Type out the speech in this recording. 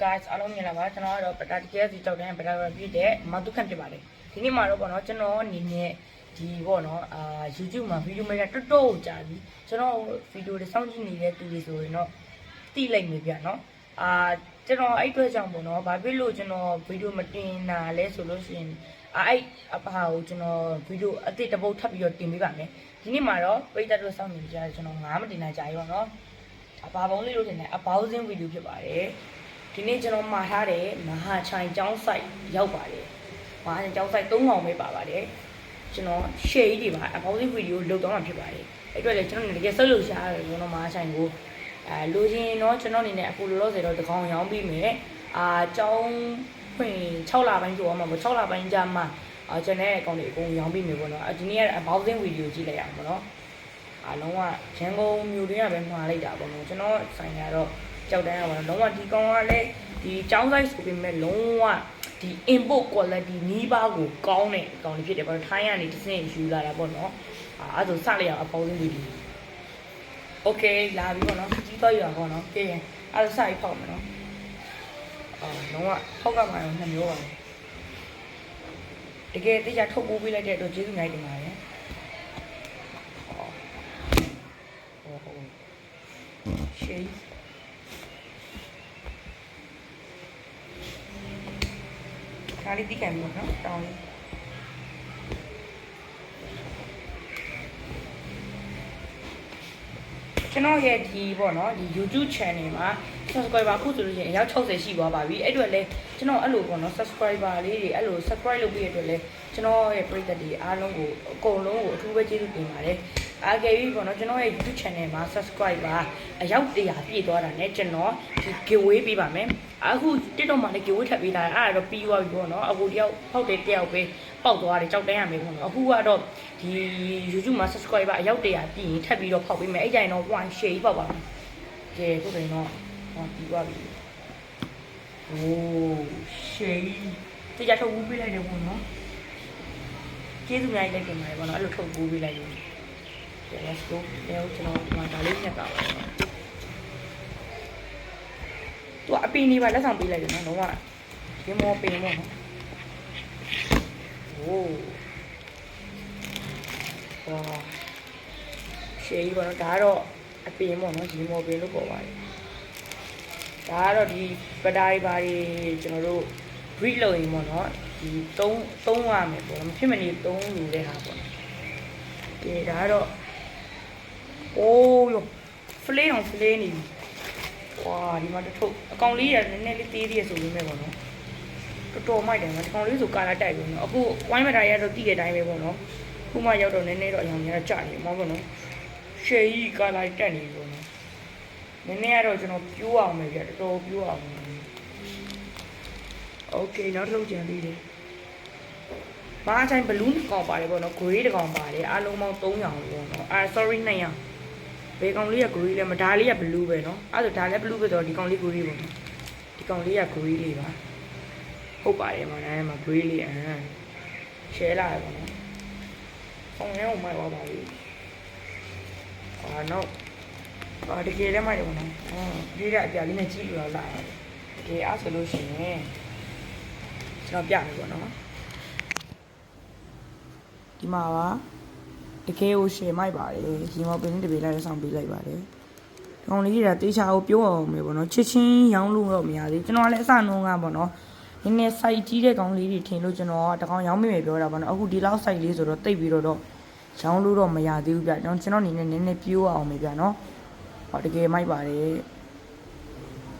guys အားလုံးမြင်လာပါကျွန်တော်ကတော့ပတာတကယ်စီကြောက်တဲ့ပတာပြည့်တဲ့မတုခန့်ဖြစ်ပါတယ်ဒီနေ့မှာတော့ပေါ့နော်ကျွန်တော်အနေနဲ့ဒီပေါ့နော်YouTube မှာဗီဒီယိုမဲ့တော်တော်ကြာပြီကျွန်တော်ဗီဒီယိုတွေစောင့်ကြည့်နေတဲ့သူတွေဆိုရင်တော့တိလိုက်နေပြနော်ကျွန်တော်အဲ့အတွက်ကြောင့်ပေါ့နော်ဘာဖြစ်လို့ကျွန်တော်ဗီဒီယိုမတင်တာလဲဆိုလို့ရှိရင်အဲ့အပါကိုကျွန်တော်ဗီဒီယိုအသစ်တစ်ပုတ်ထပ်ပြီးတော့တင်ပေးပါမယ်ဒီနေ့မှာတော့ပရိသတ်တို့စောင့်နေကြကျွန်တော်မတင်နိုင်ကြဘူးပေါ့နော်အပါပုံးလေးလို့တင်တယ်အပေါင်းစင်းဗီဒီယိုဖြစ်ပါတယ်ဒီနေ့ကျွန်တော်မှာထားတယ်မဟာချိုင်ကျောင်းဆိုင်ရောက်ပါတယ်မဟာချိုင်ကျောင်းဆိုင်3ကောင်ပဲပါပါတယ်ကျွန်တော် share ကြီးတွေပါအပေါင်းစင်းဗီဒီယိုလုပ်တော့မှာဖြစ်ပါတယ်အဲ့အတွက်လည်းကျွန်တော်တကယ်ဆက်လို့ရှားရတယ်ကျွန်တော်မဟာချိုင်ကိုလိုချင်တော့ကျွန်တော်အနေနဲ့အခုလောလောဆယ်တော့တကောင်ရောင်းပြီးမယ်ကျောင်းဖွင့်6လပိုင်းကျော်မှာပေါ့6လပိုင်းကြာမှကျွန်တော်ရဲ့အကောင့်တွေအကုန်ရောင်းပြီးမယ်ပေါ့နော်ဒီနေ့ကအပေါင်းစင်းဗီဒီယိုကြည့်လိုက်ရအောင်ပေါ့နော်အားလုံးကရန်ကုန်မြို့တွင်းကပဲမှာလိုက်တာပေါ့နော်ကျွန်တော်ဆိုင်ကတော့ကြောက်တန်းရပါတော့လုံးဝဒီကောင်ကလည်းဒီចောင်းဆိုင်ဆိုပေမဲ့လုံးဝဒီ import quality နီးပါးကိုကောင်းတဲ့အကောင်လေးဖြစ်တယ်ပေါ့ထိုင်းကနေတစ်စင်းယူလာတာပေါ့နော်အဲ့ဒါဆိုစလိုက်အောင်အပေါင်းစင်းဗီဒီယို okay လာပြီပေါ့နော်ကြီးသွားရအောင်ပေါ့နော်ကဲရင်အဲ့ဒါစပြီးဖောက်မယ်နော်လုံးဝဖောက်ကမှတော့2မျိုးပါတကယ်တရားထုတ်ပိုးပေးလိုက်တဲ့အတွက်ကျေးဇူးများတင်ပါတယ်ရှေးခါလေးတိကန်ပြီနော်တောင်းလေးကျွန်တော်ရဲ့ဒီပေါ့နော်ဒီ YouTube channel မှာ subscriber ခုဆိုလို့ရှိရင်အယောက်60ရှိသွားပါပြီအဲ့အတွက်လဲကျွန်တော်အဲ့လိုပေါ့နော် subscriber လေးတွေအဲ့လို subscribe လုပ်ပြီးရတဲ့အတွက်လဲကျွန်တော်ရဲ့ပရိသတ်တွေအားလုံးကိုအကုန်လုံးကိုအထူးပဲကျေးဇူးတင်ပါတယ်အားကယ်ပြီးပေါ့နော်ကျွန်တော်ရဲ့ YouTube channel မှာ subscriber အယောက်100ပြည့်သွားတာနဲ့ကျွန်တော်ဒီ giveaway ပေးပါမယ်အခု TikTok မှာလည်း giveaway ထပ်ပေးတာအဲ့ဒါတော့ပြီးသွားပြီပေါ့နော်အခုတယောက်ဖောက်တယ်တယောက်ပဲပေါက်သွားတယ်ကြောက်တန်းရမယ်ပေါ့နော်အခုကတော့ဒီ YouTube မှာ subscriber အယောက်100ပြည့်ရင်ထပ်ပြီးတော့ဖောက်ပေးမယ်အဲ့ကြရင်တော့ one share ပေါက်ပါမယ်ကဲခုဆိုရင်တော့ပြီးသွားပြီโอ้share တရားထုတ်ဘူးပေးလိုက်တယ်ပေါ့နော်ကျေးဇူးများကြီးလိုက်တင်ပါတယ်ပေါ့နော်အဲ့လိုထုတ်ဘူးပေးလိုက်လို့let's go แล้วကျွန်တော်ဒီမှာဒါလေးညက်တာပါသူအပင်နေပါလက်ဆောင်ပေးလိုက်တယ်နော်လုံးဝဒီမောပင်ပေါ့နော်โอ้ရှေးပေါ့နော်ဒါကတော့အပင်ပေါ့နော်ဒီမောပင်လို့ပေါ်ပါတယ်ဒါကတော့ဒီပဒါရီဘာတွေကျွန်တော်တို့ breed လုပ်ရင်ပေါ့နော်ဒီသုံးရမယ်ပေါ့နော်မဖြစ်မနေသုံးလို့တဲ့ဟာပေါ့နော်ဒီဒါကတော့အိုးယောဖလေးအောင်ဖလေးနေပြီဝါဒီမှာတစ်ထုပ်အကောင်လေးရနည်းနည်းလေးသေးသေးရဆိုလို့မဲ့ပေါ့နော်တော်တော်မိုက်တယ်နော်ဒီကောင်လေးဆိုကာလာတိုက်ပြီနော်အခုဝိုင်းမတာရတော့တည်တဲ့အတိုင်းပဲပေါ့နော်ခုမှရောက်တော့နည်းနည်းတော့အရောင်ကြီးတော့ကြာနေမှာပေါ့နော်ရှယ်ကြီးကာလာတက်နေပြီပေါ့နော်နည်းနည်းကတော့ကျွန်တော်ပြိုးအောင်ပဲပြတော်တော်ပြိုးအောင်โอเคနောက်တစ်လုံးကြံသေးတယ်ဘာအတိုင်းဘလူးတစ်ကောင်ပါတယ်ပေါ့နော် gray တစ်ကောင်ပါတယ်အားလုံးပေါင်း300ပေါ့နော်sorry 200ဘယ်ကောင်လေးက gray လဲမဒါလေးက blue ပဲနော်အဲ့ဒါဒါလည်း blue ပဲတော့ဒီကောင်လေး gray ပေါ့နော်ဒီကောင်လေးက gray လေးပါဟုတ်ပါတယ်မနော်အဲ့မှာ gray လေးshare လာရပါတော့အောင်လဲအောင်မိုက်ပါပါလိနော်တကယ်လည်းမိုက်တယ်ပေါ့နော်ဒီကအပြာလေးနဲ့ကြည့်လို့လာတယ်တကယ်အားဆိုလို့ရှိရင်ကျွန်တော်ပြမယ်ပေါ့နော်ဒီမှာပါတကယ်ကိုရှယ်မိုက်ပါတယ်ရေမောပင်းတပေလိုက်ဆောင်ပေးလိုက်ပါတယ်ဒီကောင်လေးကတေးချာကိုပြုံးအောင်မယ်ပေါ့နော်ချစ်ချင်းရောင်းလို့တော့မရသေးကျွန်တော်ကလည်းအစနှုံးကပေါ့နော်နည်းနည်း site ကြီးတဲ့ကောင်လေးတွေထင်လို့ကျွန်တော်ကတကောင်ရောင်းမိမယ်ပြောတာပေါ့နော်အခုဒီလောက် site လေးဆိုတော့တိတ်ပြီးတော့ရောင်းလို့တော့မရသေးဘူးဗျကျွန်တော်အနေနဲ့နည်းနည်းပြိုးအောင်မယ်ဗျနော်ဟောတကယ်မိုက်ပါတယ်